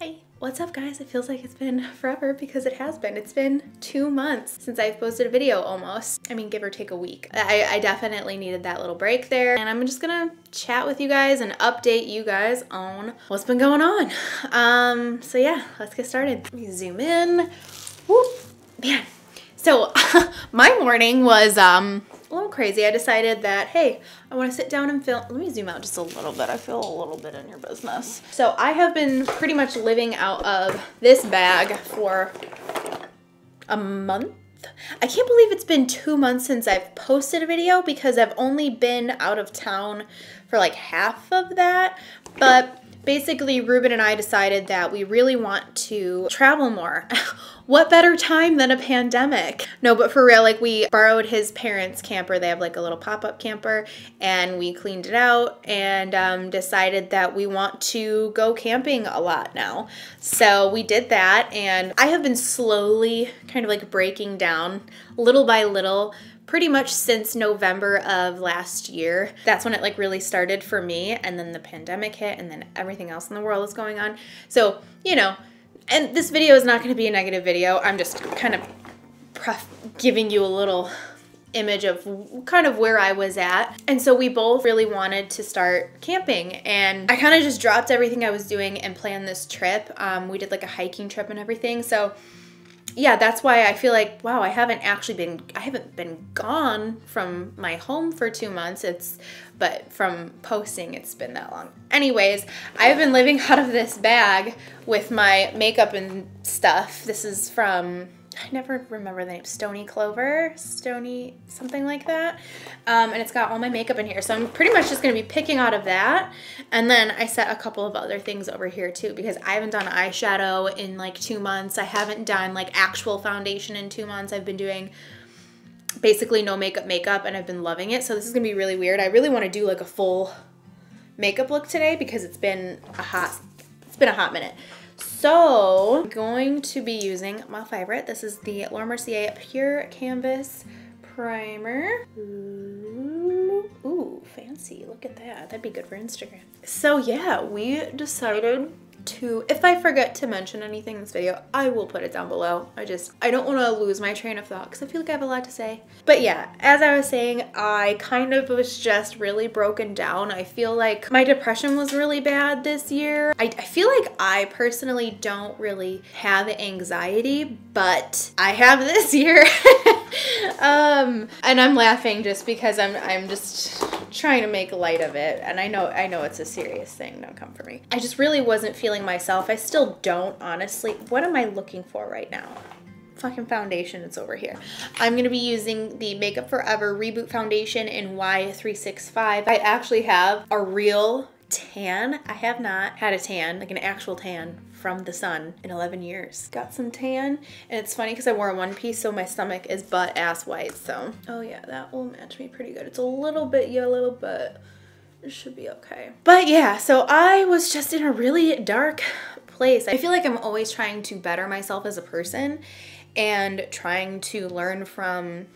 Hi, what's up guys? It feels like it's been forever because it has been. It's been 2 months since I've posted a video almost. I mean, give or take a week. I definitely needed that little break there, and I'm just gonna chat with you guys and update you guys on what's been going on. So yeah, let's get started. Let me zoom in. Woo, man. So my morning was a little crazy. I decided that, hey, I want to sit down and film. Let me zoom out just a little bit. I feel a little bit in your business. So I have been pretty much living out of this bag for a month. I can't believe it's been 2 months since I've posted a video because I've only been out of town for like half of that. But basically, Ruben and I decided that we really want to travel more. What better time than a pandemic? No, but for real, like we borrowed his parents' camper. They have like a little pop-up camper and we cleaned it out and decided that we want to go camping a lot now. So we did that, and I have been slowly kind of like breaking down little by little pretty much since November of last year. That's when it like really started for me, and then the pandemic hit and then everything else in the world is going on. So, you know, and this video is not going to be a negative video. I'm just kind of giving you a little image of kind of where I was at. And so we both really wanted to start camping, and I kind of just dropped everything I was doing and planned this trip. We did like a hiking trip and everything. So yeah, that's why I feel like, wow, I haven't been gone from my home for 2 months. But from posting, it's been that long. Anyways, I've been living out of this bag with my makeup and stuff. This is from, I never remember the name, Stony Clover, Stony, something like that. And it's got all my makeup in here. So I'm pretty much just gonna be picking out of that. And then I set a couple of other things over here too, because I haven't done eyeshadow in like 2 months. I haven't done like actual foundation in 2 months. I've been doing basically no makeup, and I've been loving it. So this is gonna be really weird. I really wanna do like a full makeup look today because it's been a hot minute. So I'm going to be using my favorite. This is the Mercier Pure Canvas Primer. Ooh, fancy. Look at that. That'd be good for Instagram. So yeah, we decided to, if I forget to mention anything in this video, I will put it down below. I don't want to lose my train of thought because I feel like I have a lot to say. But yeah, as I was saying, I kind of was just really broken down. I feel like my depression was really bad this year. I feel like I personally don't really have anxiety, but I have this year. And I'm laughing just because I'm just trying to make light of it, and I know it's a serious thing. Don't come for me. I just really wasn't feeling myself. I still don't, honestly. What am I looking for right now? Fucking foundation. It's over here. I'm gonna be using the Makeup Forever Reboot Foundation in Y365. I actually have a real tan. I have not had a tan, like an actual tan, from the sun in 11 years. Got some tan, and it's funny because I wore a one piece, so my stomach is butt ass white. So, oh yeah, that will match me pretty good. It's a little bit yellow, but it should be okay. But yeah, so I was just in a really dark place. I feel like I'm always trying to better myself as a person and trying to learn from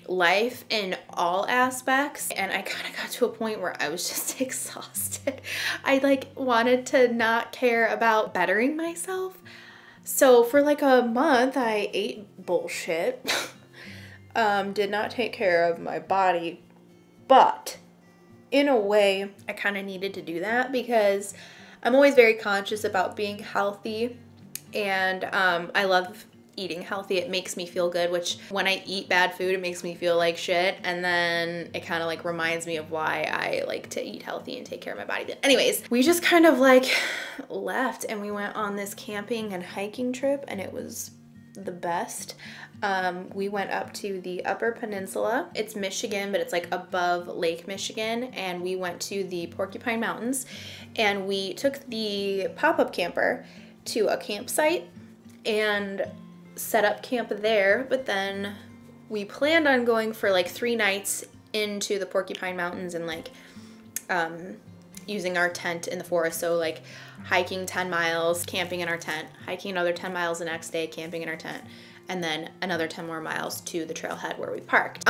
life in all aspects, and I kind of got to a point where I was just exhausted. I like wanted to not care about bettering myself. So for like a month I ate bullshit, did not take care of my body, but in a way I kind of needed to do that because I'm always very conscious about being healthy, and I love eating healthy. It makes me feel good, which when I eat bad food, it makes me feel like shit, and then it kind of like reminds me of why I like to eat healthy and take care of my body. But anyways, we just kind of like left and we went on this camping and hiking trip, and it was the best. We went up to the Upper Peninsula. It's Michigan, but it's like above Lake Michigan, and we went to the Porcupine Mountains, and we took the pop-up camper to a campsite and set up camp there. But then we planned on going for like 3 nights into the Porcupine Mountains and like using our tent in the forest. So like hiking 10 miles, camping in our tent, hiking another 10 miles the next day, camping in our tent, and then another 10 more miles to the trailhead where we parked.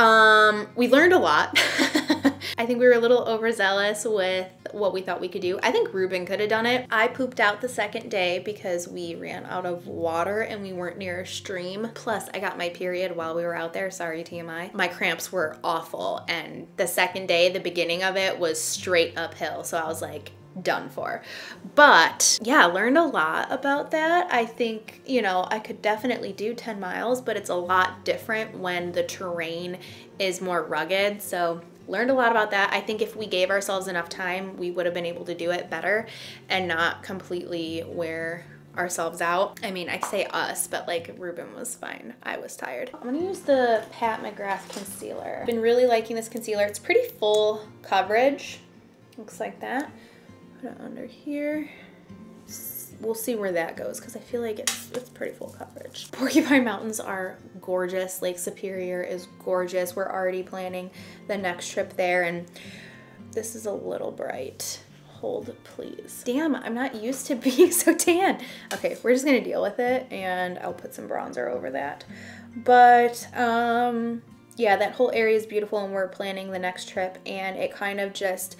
We learned a lot. I think we were a little overzealous with what we thought we could do. I think Ruben could have done it. I pooped out the second day because we ran out of water and we weren't near a stream. Plus, I got my period while we were out there. Sorry, TMI. My cramps were awful, and the second day, the beginning of it was straight uphill. So I was like, done for. But yeah, learned a lot about that. I think, you know, I could definitely do 10 miles, but it's a lot different when the terrain is more rugged. So learned a lot about that. I think if we gave ourselves enough time, we would have been able to do it better and not completely wear ourselves out. I mean, I say us, but like Ruben was fine. I was tired. I'm gonna use the Pat McGrath concealer. I've been really liking this concealer. It's pretty full coverage. Looks like that. Put it under here. We'll see where that goes because I feel like it's pretty full coverage. Porcupine Mountains are gorgeous. Lake Superior is gorgeous. We're already planning the next trip there, and this is a little bright. Hold, please. Damn, I'm not used to being so tan. Okay, we're just gonna deal with it, and I'll put some bronzer over that. But yeah, that whole area is beautiful, and we're planning the next trip, and it kind of just,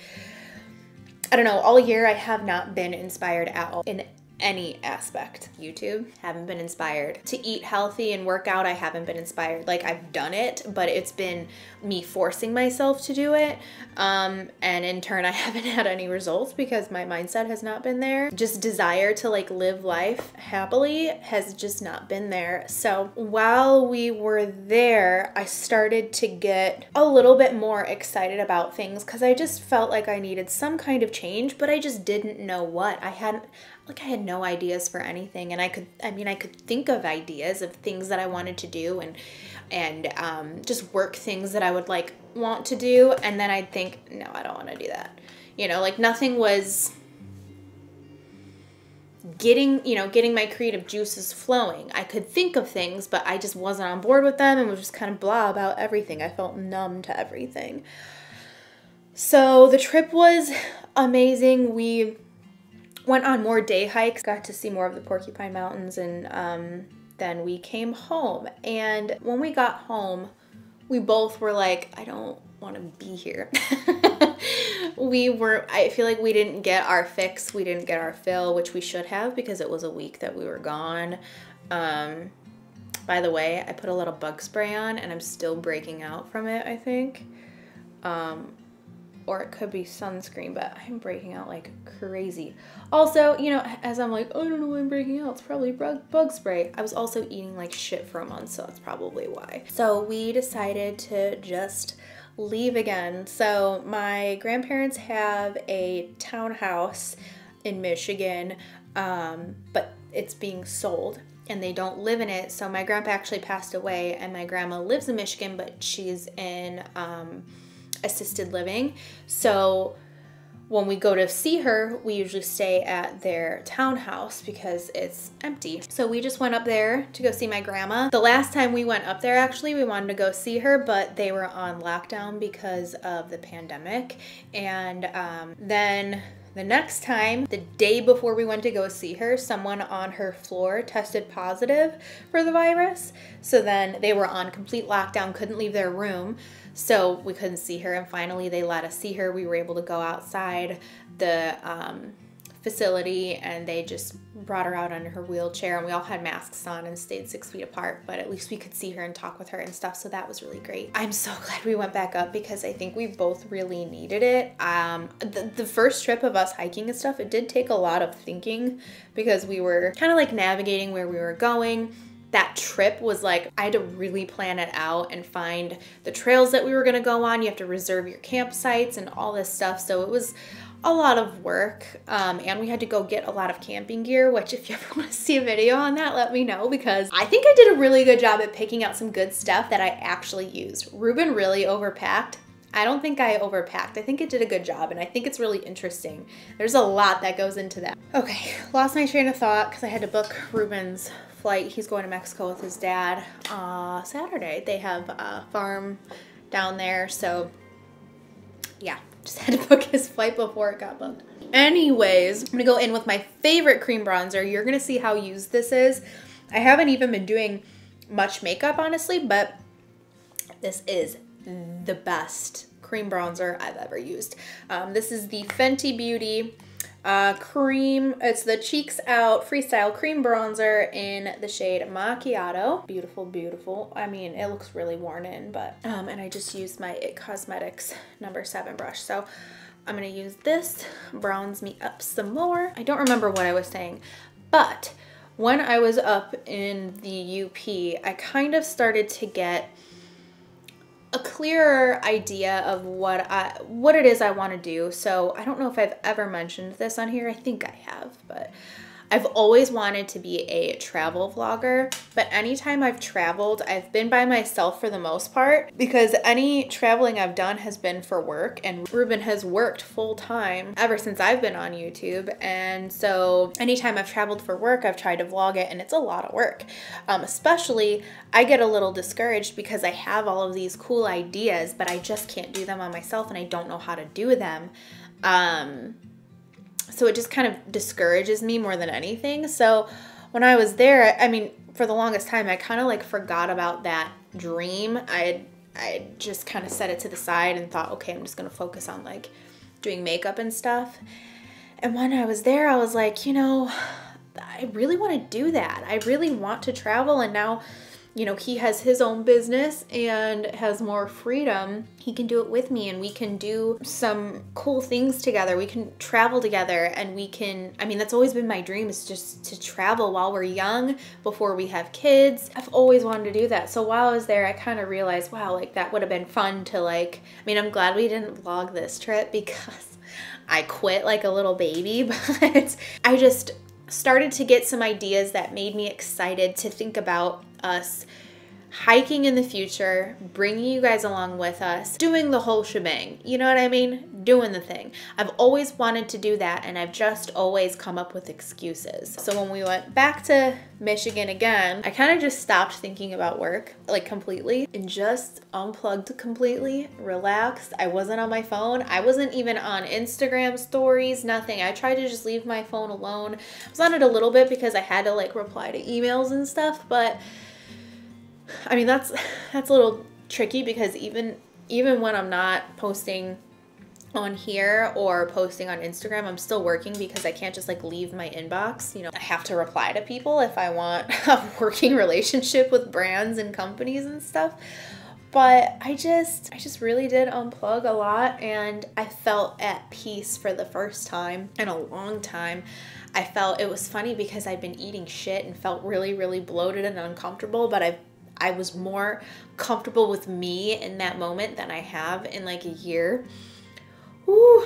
I don't know, all year I have not been inspired at all in any aspect. YouTube, haven't been inspired. To eat healthy and work out, I haven't been inspired. Like, I've done it, but it's been me forcing myself to do it. And in turn, I haven't had any results because my mindset has not been there. Just desire to like live life happily has just not been there. So while we were there, I started to get a little bit more excited about things because I just felt like I needed some kind of change, but I just didn't know what. I had no ideas for anything, and I could think of ideas of things that I wanted to do and just work things that I would like want to do, and then I'd think, no, I don't want to do that. You know, like nothing was getting my creative juices flowing. I could think of things, but I just wasn't on board with them and was just kind of blah about everything. I felt numb to everything. So the trip was amazing. We went on more day hikes, got to see more of the Porcupine Mountains, and then we came home. And when we got home, we both were like, I don't want to be here. I feel like we didn't get our fix, we didn't get our fill, which we should have because it was a week that we were gone. By the way, I put a little bug spray on and I'm still breaking out from it, I think. Or it could be sunscreen, but I'm breaking out like crazy. Also, you know, as I'm like, oh, I don't know why I'm breaking out, it's probably bug spray. I was also eating like shit for a month, so that's probably why. So we decided to just leave again. So my grandparents have a townhouse in Michigan, but it's being sold and they don't live in it. So my grandpa actually passed away, and my grandma lives in Michigan, but she's in assisted living. So when we go to see her, we usually stay at their townhouse because it's empty. So we just went up there to go see my grandma. The last time we went up there, actually, we wanted to go see her, but they were on lockdown because of the pandemic. And then the next time, the day before we went to go see her, someone on her floor tested positive for the virus. So then they were on complete lockdown, couldn't leave their room. So we couldn't see her, and finally they let us see her. We were able to go outside the facility, and they just brought her out under her wheelchair, and we all had masks on and stayed 6 feet apart, but at least we could see her and talk with her and stuff, so that was really great. I'm so glad we went back up because I think we both really needed it. The first trip of us hiking and stuff, it did take a lot of thinking because we were kind of like navigating where we were going. That trip was like, I had to really plan it out and find the trails that we were gonna go on. You have to reserve your campsites and all this stuff. So it was a lot of work. And we had to go get a lot of camping gear, which if you ever wanna see a video on that, let me know, because I think I did a really good job at picking out some good stuff that I actually used. Ruben really overpacked. I don't think I overpacked. I think it did a good job, and I think it's really interesting. There's a lot that goes into that. Okay, lost my train of thought because I had to book Ruben's flight. He's going to Mexico with his dad Saturday. They have a farm down there, so yeah, just had to book his flight before it got booked. Anyways, I'm gonna go in with my favorite cream bronzer. You're gonna see how used this is. I haven't even been doing much makeup, honestly, but this is the best cream bronzer I've ever used. This is the Fenty Beauty cream. It's the Cheeks Out Freestyle Cream Bronzer in the shade Macchiato. Beautiful, beautiful. I mean, it looks really worn in, but, and I just used my IT Cosmetics number 7 brush. So I'm gonna use this, bronze me up some more. I don't remember what I was saying, but when I was up in the UP, I kind of started to get a clearer idea of what it is I want to do. So I don't know if I've ever mentioned this on here. I think I have, but I've always wanted to be a travel vlogger, but anytime I've traveled, I've been by myself for the most part, because any traveling I've done has been for work, and Ruben has worked full time ever since I've been on YouTube. And so anytime I've traveled for work, I've tried to vlog it, and it's a lot of work. Especially, I get a little discouraged because I have all of these cool ideas, but I just can't do them on myself, and I don't know how to do them. So it just kind of discourages me more than anything. So when I was there, I mean, for the longest time, I kind of like forgot about that dream. I just kind of set it to the side and thought, okay, I'm just going to focus on like doing makeup and stuff. And when I was there, I was like, you know, I really want to do that. I really want to travel. And now, you know, he has his own business and has more freedom. He can do it with me, and we can do some cool things together. We can travel together, and we can, I mean, that's always been my dream, is just to travel while we're young, before we have kids. I've always wanted to do that. So while I was there, I kind of realized, wow, like that would have been fun to like, I mean, I'm glad we didn't vlog this trip because I quit like a little baby, but I just started to get some ideas that made me excited to think about us hiking in the future, bringing you guys along with us, doing the whole shebang. You know what I mean? Doing the thing. I've always wanted to do that, and I've just always come up with excuses. So when we went back to Michigan again, I kind of just stopped thinking about work, like completely, and just unplugged completely, relaxed. I wasn't on my phone. I wasn't even on Instagram stories, nothing. I tried to just leave my phone alone. I was on it a little bit because I had to like reply to emails and stuff, but I mean, that's a little tricky, because even when I'm not posting on here or posting on Instagram, I'm still working, because I can't just like leave my inbox. You know, I have to reply to people if I want a working relationship with brands and companies and stuff. But I just really did unplug a lot, and I felt at peace for the first time in a long time. I felt, it was funny because I'd been eating shit and felt really, really bloated and uncomfortable, but I was more comfortable with me in that moment than I have in like a year. Woo.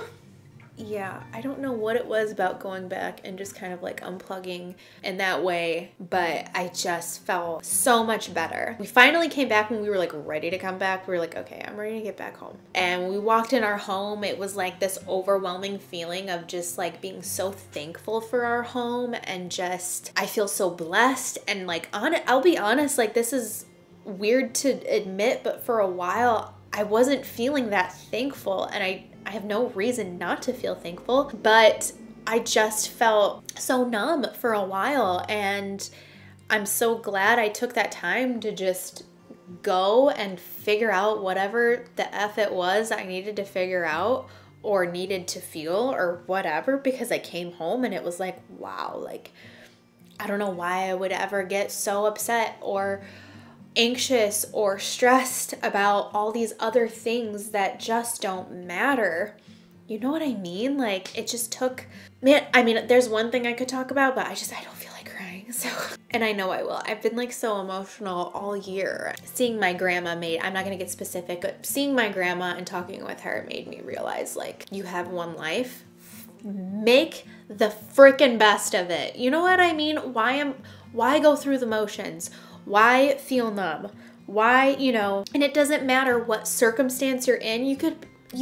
Yeah, I don't know what it was about going back and just kind of like unplugging in that way, but I just felt so much better. We finally came back when we were like ready to come back. We were like, okay, I'm ready to get back home. And when we walked in our home, it was like this overwhelming feeling of just like being so thankful for our home, and just, I feel so blessed. And like, I'll be honest, like this is weird to admit, but for a while I wasn't feeling that thankful, and I have no reason not to feel thankful, but I just felt so numb for a while. And I'm so glad I took that time to just go and figure out whatever the F it was I needed to figure out or needed to feel or whatever, because I came home and it was like, wow, like, I don't know why I would ever get so upset or anxious or stressed about all these other things that just don't matter. You know what I mean? Like, it just took, man, I mean, there's one thing I could talk about, but I don't feel like crying. So, and I know I will. I've been like so emotional all year. Seeing my grandma I'm not gonna get specific, but seeing my grandma and talking with her made me realize, like, you have one life. Make the freaking best of it. You know what I mean? Why go through the motions? Why feel numb? Why, you know, and it doesn't matter what circumstance you're in. You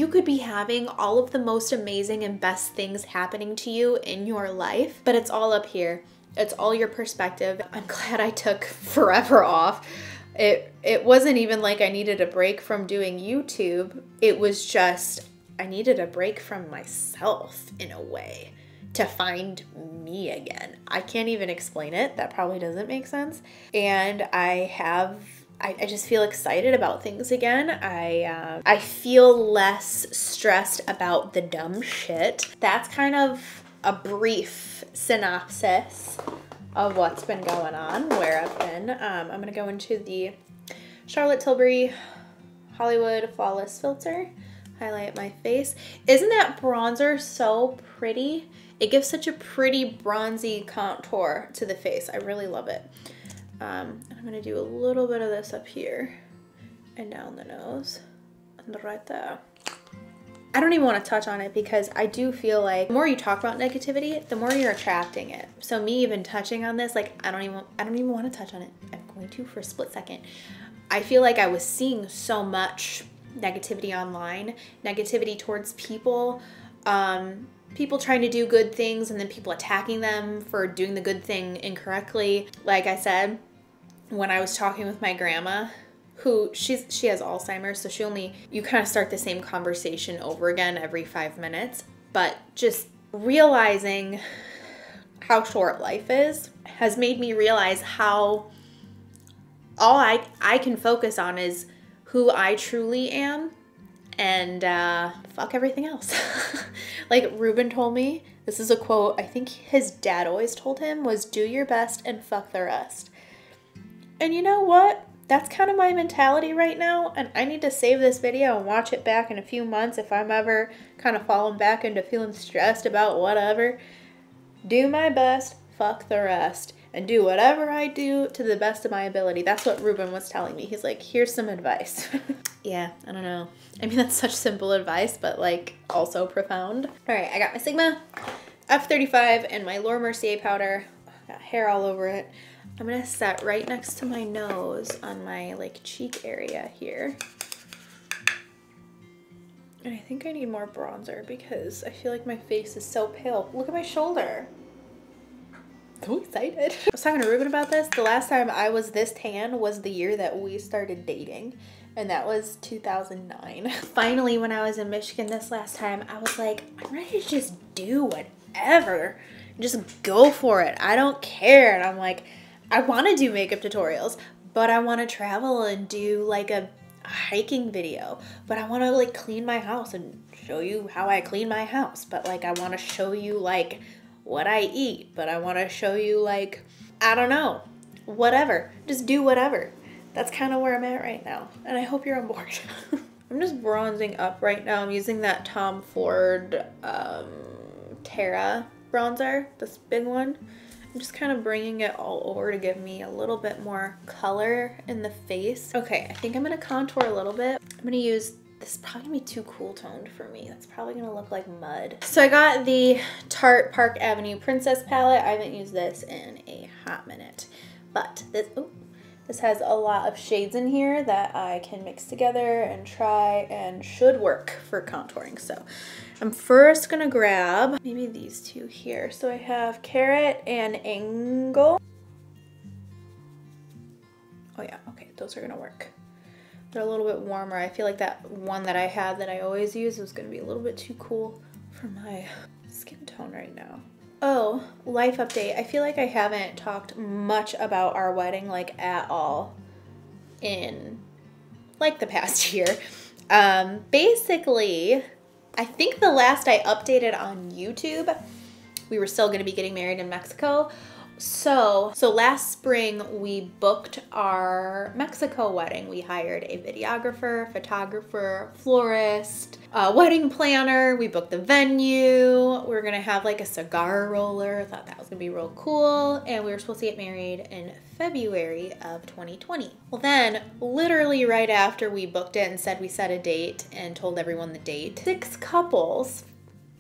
could be having all of the most amazing and best things happening to you in your life, but it's all up here. It's all your perspective. I'm glad I took forever off. It wasn't even like I needed a break from doing YouTube. It was just, I needed a break from myself in a way, to find me again. I can't even explain it. That probably doesn't make sense. And I I just feel excited about things again. I feel less stressed about the dumb shit. That's kind of a brief synopsis of what's been going on, where I've been. I'm gonna go into the Charlotte Tilbury Hollywood Flawless Filter, highlight my face. Isn't that bronzer so pretty? It gives such a pretty bronzy contour to the face. I really love it. And I'm gonna do a little bit of this up here and down the nose and right there. I don't even want to touch on it because I do feel like the more you talk about negativity, the more you're attracting it. So me even touching on this, like I don't even want to touch on it. I'm going to for a split second. I feel like I was seeing so much negativity online, negativity towards people, people trying to do good things and then people attacking them for doing the good thing incorrectly. Like I said, when I was talking with my grandma, who she has Alzheimer's, so you kind of start the same conversation over again every 5 minutes, but just realizing how short life is has made me realize how all I can focus on is who I truly am, and fuck everything else. Like Ruben told me, this is a quote I think his dad always told him, was do your best and fuck the rest. And you know what? That's kind of my mentality right now, and I need to save this video and watch it back in a few months if I'm ever kind of falling back into feeling stressed about whatever. Do my best, fuck the rest, and do whatever I do to the best of my ability. That's what Ruben was telling me. He's like, here's some advice. Yeah, I don't know. I mean, that's such simple advice, but like also profound. All right, I got my Sigma F35 and my Laura Mercier powder. Got hair all over it. I'm gonna set right next to my nose on my like cheek area here. And I think I need more bronzer because I feel like my face is so pale. Look at my shoulder. So excited. I was talking to Ruben about this. The last time I was this tan was the year that we started dating, and that was 2009. Finally, when I was in Michigan this last time, I was like, I'm ready to just do whatever. Just go for it. I don't care. And I'm like, I want to do makeup tutorials, but I want to travel and do like a hiking video, but I want to like clean my house and show you how I clean my house. But like, I want to show you like what I eat, but I want to show you like, I don't know, whatever. Just do whatever. That's kind of where I'm at right now. And I hope you're on board. I'm just bronzing up right now. I'm using that Tom Ford Terra bronzer, this big one. I'm just kind of bringing it all over to give me a little bit more color in the face. Okay, I think I'm gonna contour a little bit. I'm gonna use, this is probably gonna be too cool toned for me. That's probably gonna look like mud. So I got the Tarte Park Avenue Princess palette. I haven't used this in a hot minute, but this has a lot of shades in here that I can mix together and try and should work for contouring. So I'm first gonna grab maybe these two here. So I have Carrot and Angle. Oh yeah, okay, those are gonna work. They're a little bit warmer. I feel like that one that I had that I always use was gonna be a little bit too cool for my skin tone right now. Oh, life update. I feel like I haven't talked much about our wedding like at all in like the past year. Basically, I think the last I updated on YouTube, we were still gonna be getting married in Mexico. So last spring we booked our Mexico wedding. We hired a videographer, photographer, florist, wedding planner. We booked the venue. We were gonna have like a cigar roller. I thought that was gonna be real cool. And we were supposed to get married in February of 2020. Well then, literally right after we booked it and said we set a date and told everyone the date, 6 couples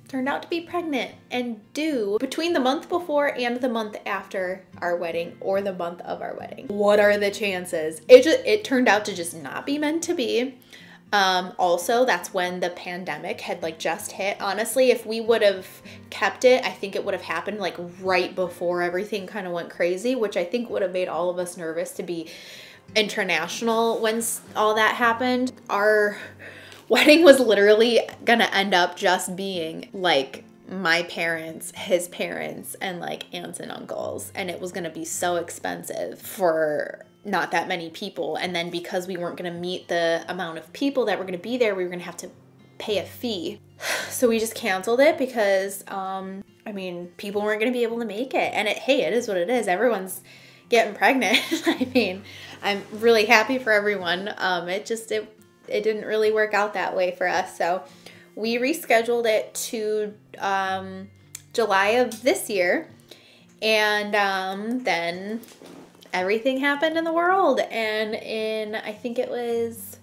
turned out to be pregnant and due between the month before and the month after our wedding, or the month of our wedding. What are the chances? It turned out to just not be meant to be. Also, that's when the pandemic had like just hit. Honestly, if we would have kept it, I think it would have happened like right before everything kind of went crazy, which I think would have made all of us nervous to be international when all that happened. Our wedding was literally gonna end up just being like my parents, his parents, and like aunts and uncles, and it was gonna be so expensive for not that many people. And then because we weren't going to meet the amount of people that were going to be there, we were going to have to pay a fee. So we just canceled it because, I mean, people weren't going to be able to make it. And hey, it is what it is. Everyone's getting pregnant. I mean, I'm really happy for everyone. It didn't really work out that way for us. So we rescheduled it to July of this year. And then everything happened in the world. And in, I think it was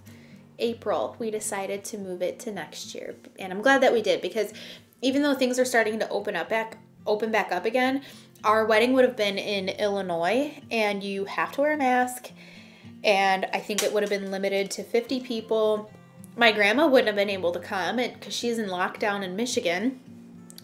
April, we decided to move it to next year. And I'm glad that we did, because even though things are starting to open back up again, our wedding would have been in Illinois, and you have to wear a mask. And I think it would have been limited to 50 people. My grandma wouldn't have been able to come because she's in lockdown in Michigan.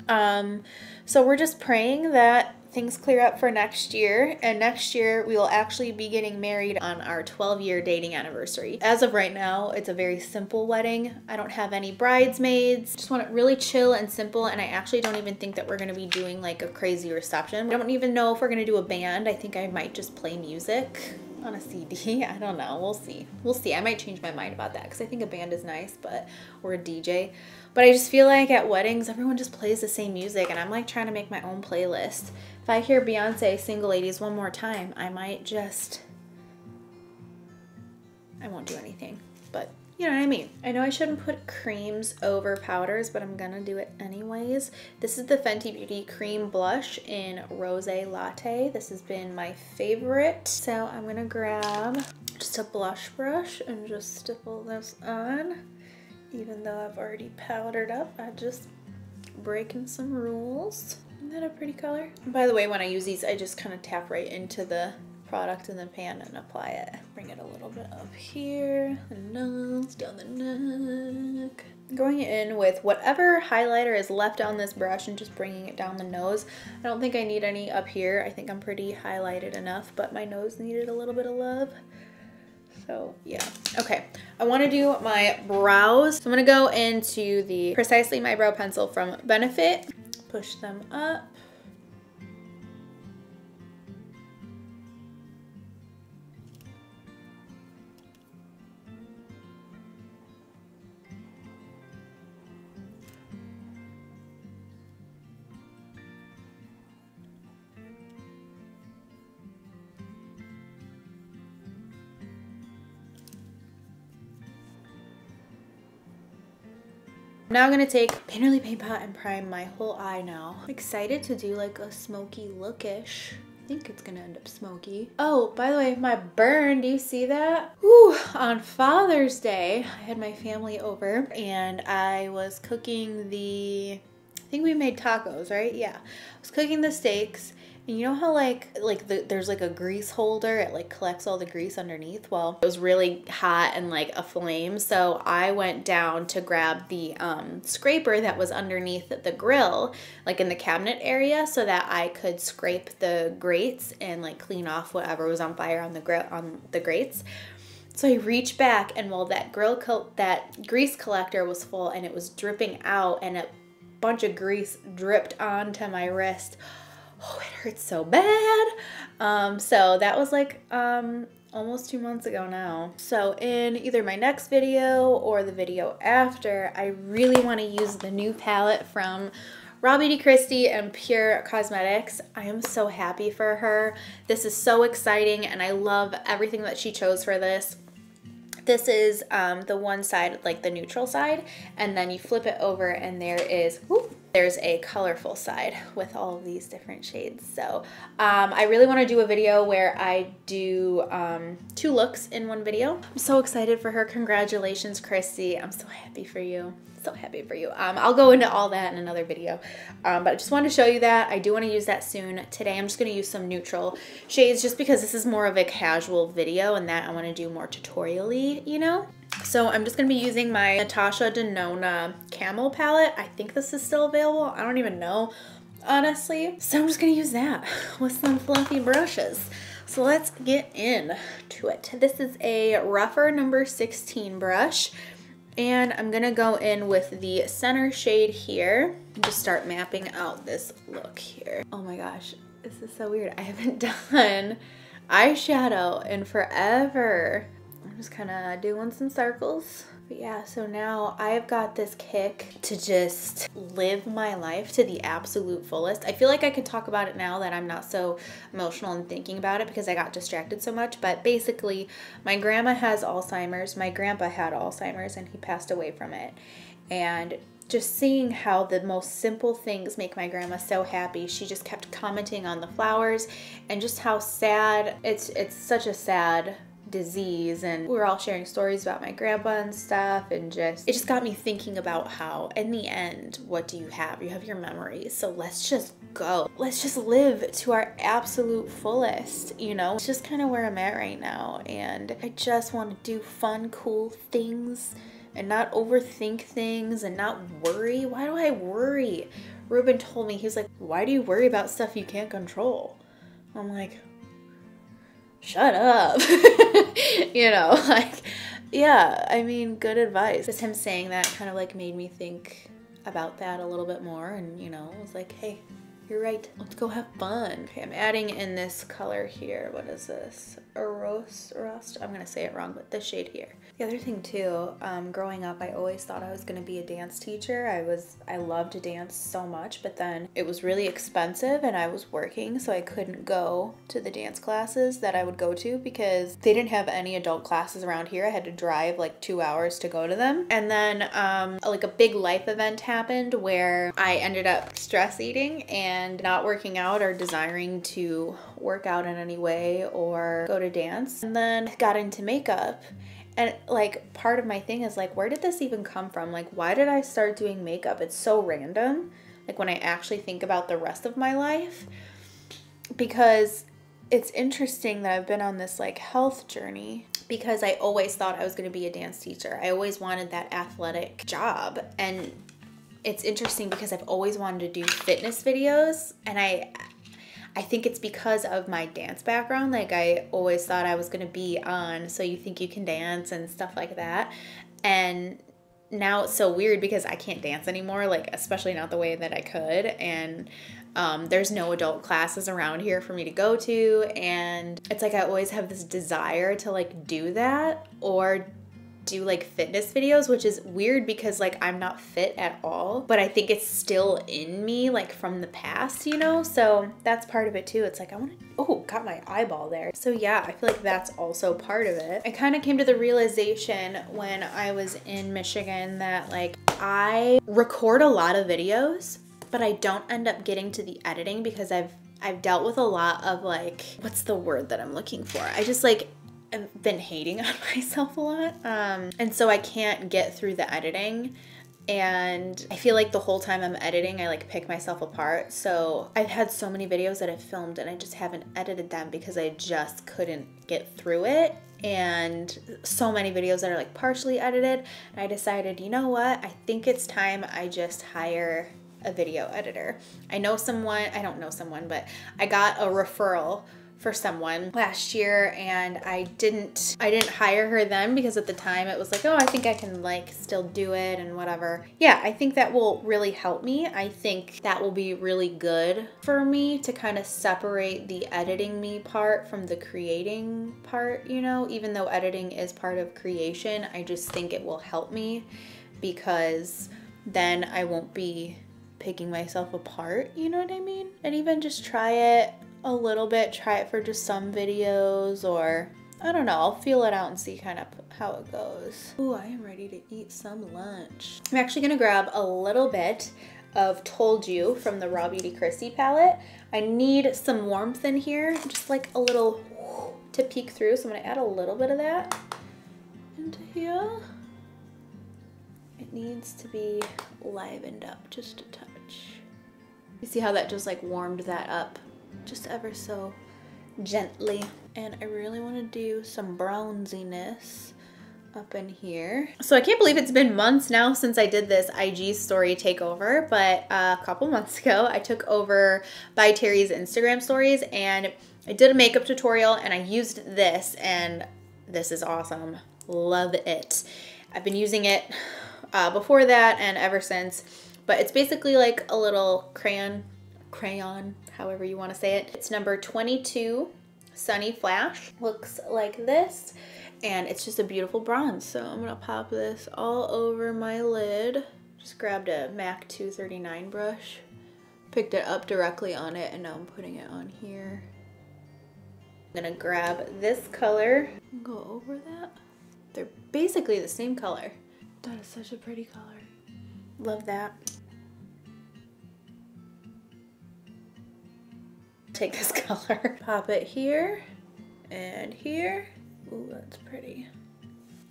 So we're just praying that things clear up for next year, and next year we will actually be getting married on our 12-year dating anniversary. As of right now, it's a very simple wedding. I don't have any bridesmaids. Just want it really chill and simple, and I actually don't even think that we're going to be doing like a crazy reception. I don't even know if we're going to do a band. I think I might just play music on a CD. I don't know. We'll see. We'll see. I might change my mind about that because I think a band is nice, or a DJ. But I just feel like at weddings, everyone just plays the same music, and I'm like trying to make my own playlist. If I hear Beyonce Single Ladies one more time, I won't do anything, but you know what I mean. I know I shouldn't put creams over powders, but I'm gonna do it anyways. This is the Fenty Beauty Cream Blush in Rosé Latte. This has been my favorite. So I'm gonna grab just a blush brush and just stipple this on. Even though I've already powdered up, I'm just breaking some rules. Isn't that a pretty color? And by the way, when I use these, I just kind of tap right into the product in the pan and apply it. Bring it a little bit up here, the nose, down the neck. Going in with whatever highlighter is left on this brush and just bringing it down the nose. I don't think I need any up here. I think I'm pretty highlighted enough, but my nose needed a little bit of love. So yeah, okay. I want to do my brows. So I'm going to go into the Precisely My Brow Pencil from Benefit. Push them up. Now I'm gonna take Painterly Paint Pot and prime my whole eye now. I'm excited to do like a smoky lookish. I think it's gonna end up smoky. Oh, by the way, my burn, do you see that? Whew, on Father's Day, I had my family over and I was cooking I think we made tacos, right? Yeah, I was cooking the steaks. And you know how there's like a grease holder, it like collects all the grease underneath? Well, it was really hot and like aflame, so I went down to grab the scraper that was underneath the grill, like in the cabinet area, so that I could scrape the grates and like clean off whatever was on fire on the grates. So I reached back, and while that that grease collector was full and it was dripping out, and a bunch of grease dripped onto my wrist. Oh, it hurts so bad. So that was like almost 2 months ago now. So in either my next video or the video after, I really want to use the new palette from Robbie D. Christie and Pure Cosmetics. I am so happy for her. This is so exciting, and I love everything that she chose for this. This is the one side, like the neutral side, and then you flip it over and there's a colorful side with all of these different shades. So I really want to do a video where I do 2 looks in one video. I'm so excited for her. Congratulations, Christy. I'm so happy for you. So happy for you. I'll go into all that in another video, but I just wanted to show you that. I do want to use that soon. Today I'm just going to use some neutral shades just because this is more of a casual video, and that I want to do more tutorial-y, you know? So I'm just going to be using my Natasha Denona Camel palette. I think this is still available. I don't even know, honestly. So I'm just going to use that with some fluffy brushes. So let's get into it. This is a rougher number 16 brush. And I'm gonna go in with the center shade here and just start mapping out this look here. Oh my gosh, this is so weird. I haven't done eyeshadow in forever. I'm just kind of doing some circles. But yeah, so now I've got this kick to just live my life to the absolute fullest. I feel like I could talk about it now that I'm not so emotional and thinking about it because I got distracted so much. But basically, my grandma has Alzheimer's. My grandpa had Alzheimer's and he passed away from it. And just seeing how the most simple things make my grandma so happy. She just kept commenting on the flowers and just how sad, it's such a sad disease, and we were all sharing stories about my grandpa and stuff, and it just got me thinking about how in the end, what do you have? You have your memories, so let's just go. Let's just live to our absolute fullest, you know? It's just kind of where I'm at right now, and I just want to do fun, cool things and not overthink things and not worry. Why do I worry? Ruben told me, he's like, why do you worry about stuff you can't control? I'm like, shut up. You know, like, yeah, I mean, good advice. Just him saying that kind of like made me think about that a little bit more, and you know, I was like, hey, you're right, let's go have fun. Okay, I'm adding in this color here. What is this? A rose, I'm gonna say it wrong, but this shade here. The other thing too, growing up, I always thought I was gonna be a dance teacher. I loved to dance so much, but then it was really expensive and I was working, so I couldn't go to the dance classes that I would go to because they didn't have any adult classes around here. I had to drive like 2 hours to go to them. And then like a big life event happened where I ended up stress eating and not working out or desiring to work out in any way or go to dance. And then got into makeup. And like part of my thing is like, where did this even come from? Like, why did I start doing makeup? It's so random. Like when I actually think about the rest of my life, because it's interesting that I've been on this like health journey because I always thought I was going to be a dance teacher. I always wanted that athletic job. And it's interesting because I've always wanted to do fitness videos, and I think it's because of my dance background. Like I always thought I was gonna be on So You Think You Can Dance and stuff like that. And now it's so weird because I can't dance anymore, like especially not the way that I could. And there's no adult classes around here for me to go to. And it's like I always have this desire to like do that or do like fitness videos, which is weird because like I'm not fit at all, but I think it's still in me like from the past, you know? So that's part of it too. It's like I want to, oh, got my eyeball there. So yeah, I feel like that's also part of it. I kind of came to the realization when I was in Michigan that like I record a lot of videos, but I don't end up getting to the editing because I've dealt with a lot of like, what's the word that I'm looking for? I just like I've been hating on myself a lot. And so I can't get through the editing. And I feel like the whole time I'm editing, I like pick myself apart. So I've had so many videos that I've filmed and I just haven't edited them because I just couldn't get through it. And so many videos that are like partially edited. And I decided, you know what? I think it's time I just hire a video editor. I know someone, I don't know someone, but I got a referral for someone last year, and I didn't hire her then because at the time it was like, oh, I think I can like still do it and whatever. Yeah, I think that will really help me. I think that will be really good for me to kind of separate the editing me part from the creating part, you know, even though editing is part of creation. I just think it will help me because then I won't be picking myself apart, you know what I mean? And even just try it a little bit, try it for just some videos, or I don't know, I'll feel it out and see kind of how it goes. Ooh, I am ready to eat some lunch. I'm actually gonna grab a little bit of Told You from the Raw Beauty Christy palette. I need some warmth in here, just like a little to peek through, so I'm gonna add a little bit of that into here. It needs to be livened up just a touch. You see how that just like warmed that up just ever so gently. And I really want to do some bronziness up in here. So I can't believe it's been months now since I did this IG story takeover, but a couple months ago I took over By Terry's Instagram stories and I did a makeup tutorial and I used this, and this is awesome. Love it. I've been using it before that and ever since, but it's basically like a little crayon, however you want to say it. It's number 22 Sunny Flash. Looks like this, and it's just a beautiful bronze. So I'm gonna pop this all over my lid. Just grabbed a MAC 239 brush, picked it up directly on it, and now I'm putting it on here. I'm gonna grab this color and go over that. They're basically the same color. That is such a pretty color. Love that. Take this color, pop it here and here. Ooh, that's pretty.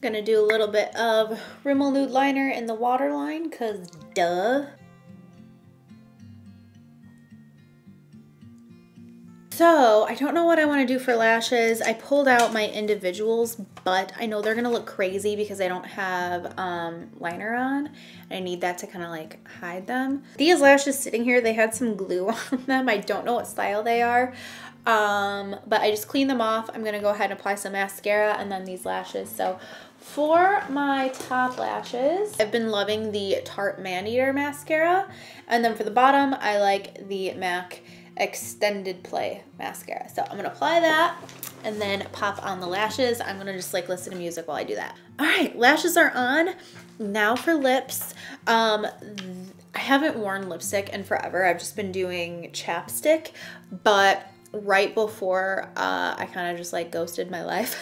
Gonna do a little bit of Rimmel Nude liner in the waterline, cause duh. So I don't know what I want to do for lashes. I pulled out my individuals, but I know they're gonna look crazy because I don't have liner on. I need that to kind of like hide them. These lashes sitting here, they had some glue on them. I don't know what style they are, but I just cleaned them off. I'm gonna go ahead and apply some mascara and then these lashes. So for my top lashes, I've been loving the Tarte Maneater mascara, and then for the bottom, I like the MAC Extended Play mascara. So I'm gonna apply that and then pop on the lashes. I'm gonna just like listen to music while I do that. All right, lashes are on. Now for lips. I haven't worn lipstick in forever. I've just been doing chapstick, but right before I kind of just like ghosted my life,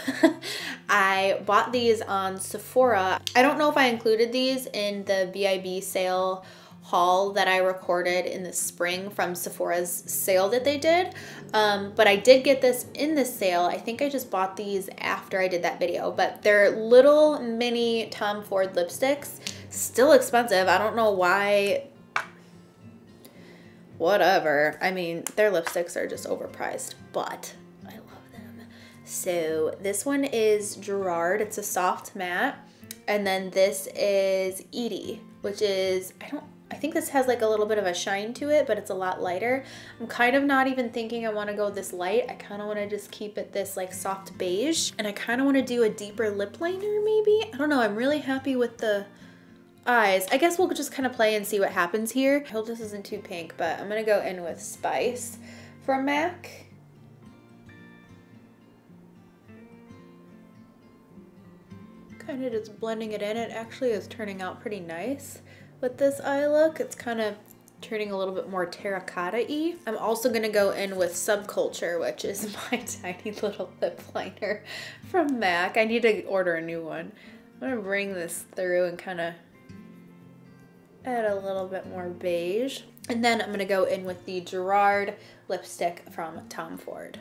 I bought these on Sephora. I don't know if I included these in the VIB sale haul that I recorded in the spring from Sephora's sale that they did, but I did get this in the sale. I think I just bought these after I did that video, but they're little mini Tom Ford lipsticks. Still expensive. I don't know why. Whatever. I mean, their lipsticks are just overpriced, but I love them. So this one is Gerard. It's a soft matte, and then this is Edie, which is, I think this has like a little bit of a shine to it, but it's a lot lighter. I'm kind of not even thinking I want to go this light. I kind of want to just keep it this like soft beige, and I kind of want to do a deeper lip liner maybe. I don't know. I'm really happy with the eyes. I guess we'll just kind of play and see what happens here. I hope this isn't too pink, but I'm going to go in with Spice from MAC. Kind of just blending it in. It actually is turning out pretty nice. With this eye look, it's kind of turning a little bit more terracotta-y. I'm also gonna go in with Subculture, which is my tiny little lip liner from MAC. I need to order a new one. I'm gonna bring this through and kind of add a little bit more beige. And then I'm gonna go in with the Gerard lipstick from Tom Ford.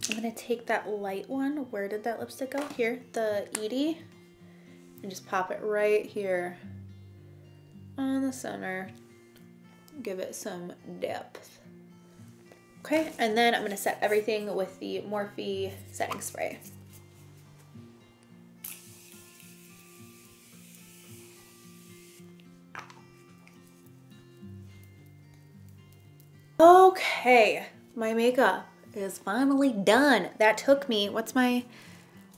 I'm gonna take that light one. Where did that lipstick go? Here, the Edie, and just pop it right here on the center. Give it some depth. Okay, and then I'm gonna set everything with the Morphe setting spray. Okay, my makeup is finally done. That took me,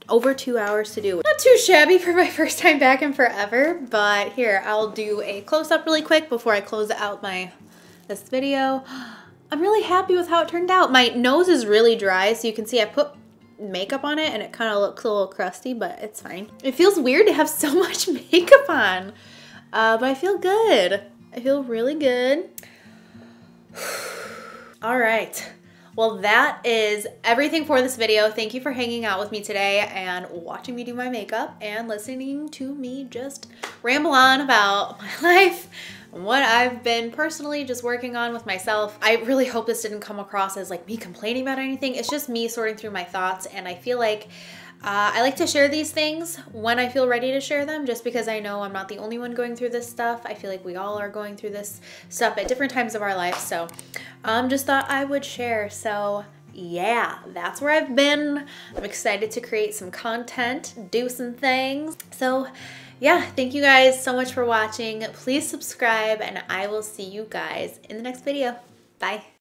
over 2 hours to do. Not too shabby for my first time back in forever, but here, I'll do a close-up really quick before I close out this video. I'm really happy with how it turned out. My nose is really dry, so you can see I put makeup on it and it kind of looks a little crusty, but it's fine. It feels weird to have so much makeup on, but I feel good. I feel really good. All right. Well, that is everything for this video. Thank you for hanging out with me today and watching me do my makeup and listening to me just ramble on about my life and what I've been personally just working on with myself. I really hope this didn't come across as like me complaining about anything. It's just me sorting through my thoughts, and I feel like I like to share these things when I feel ready to share them, just because I know I'm not the only one going through this stuff. I feel like we all are going through this stuff at different times of our life, so just thought I would share. So yeah, that's where I've been. I'm excited to create some content, do some things. So yeah, thank you guys so much for watching. Please subscribe, and I will see you guys in the next video. Bye.